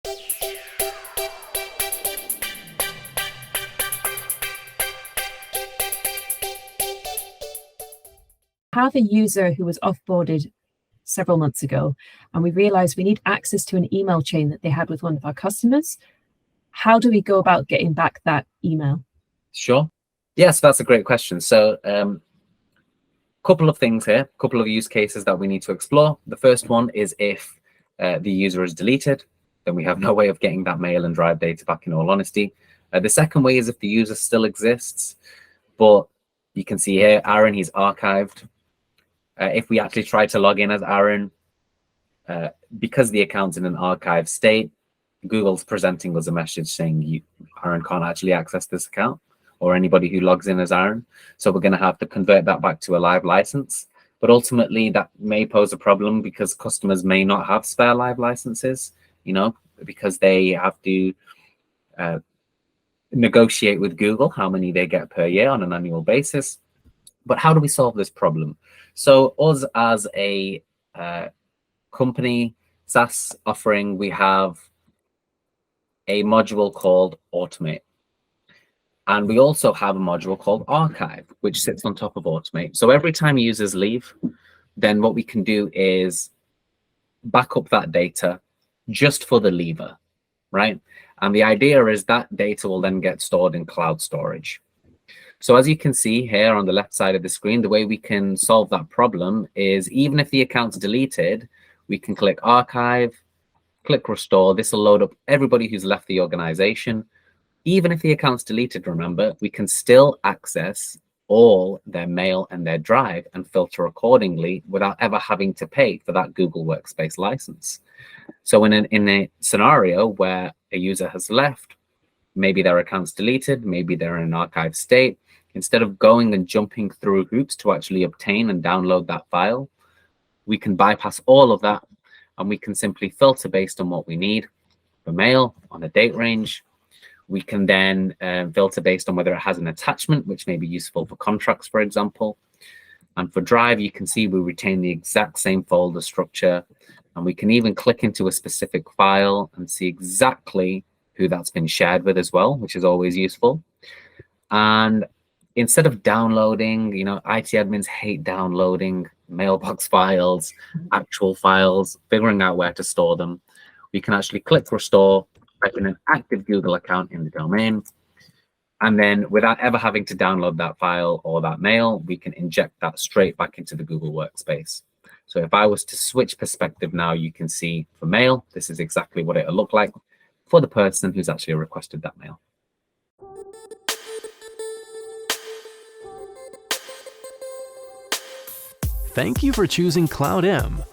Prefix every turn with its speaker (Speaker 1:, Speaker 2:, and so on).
Speaker 1: Have a user who was offboarded several months ago, and we realized we need access to an email chain that they had with one of our customers. How do we go about getting back that email?
Speaker 2: Sure. Yes, that's a great question. So couple of things here, couple of use cases that we need to explore. The first one is if the user is deleted, then we have no way of getting that mail and drive data back, in all honesty. The second way is if the user still exists, but you can see here, Aaron, he's archived. If we actually try to log in as Aaron, because the account's in an archive state, Google's presenting us a message saying Aaron can't actually access this account, or anybody who logs in as Aaron. So we're going to have to convert that back to a live license. But ultimately, that may pose a problem because customers may not have spare live licenses, because they have to negotiate with Google how many they get per year on an annual basis. But how do we solve this problem? So us as a company, SaaS offering, we have a module called Automate. And we also have a module called Archive, which sits on top of Automate. So every time users leave, then what we can do is back up that data just for the leaver, right? And the idea is that data will then get stored in cloud storage. So as you can see here on the left side of the screen, the way we can solve that problem is even if the account's deleted, we can click Archive, click Restore. This will load up everybody who's left the organization. Even if the account's deleted, remember, we can still access all their mail and their drive and filter accordingly without ever having to pay for that Google Workspace license. So in a scenario where a user has left, maybe their account's deleted, maybe they're in an archive state, instead of going and jumping through hoops to actually obtain and download that file, we can bypass all of that and we can simply filter based on what we need. For mail, on a date range, we can then filter based on whether it has an attachment, which may be useful for contracts, for example. And for Drive, you can see we retain the exact same folder structure. And we can even click into a specific file and see exactly who that's been shared with as well, which is always useful. And instead of downloading, IT admins hate downloading mailbox files, actual files, figuring out where to store them. We can actually click Restore, type in an active Google account in the domain, and then without ever having to download that file or that mail, we can inject that straight back into the Google Workspace. So if I was to switch perspective now, you can see for mail, this is exactly what it'll look like for the person who's actually requested that mail.
Speaker 3: Thank you for choosing Cloud M.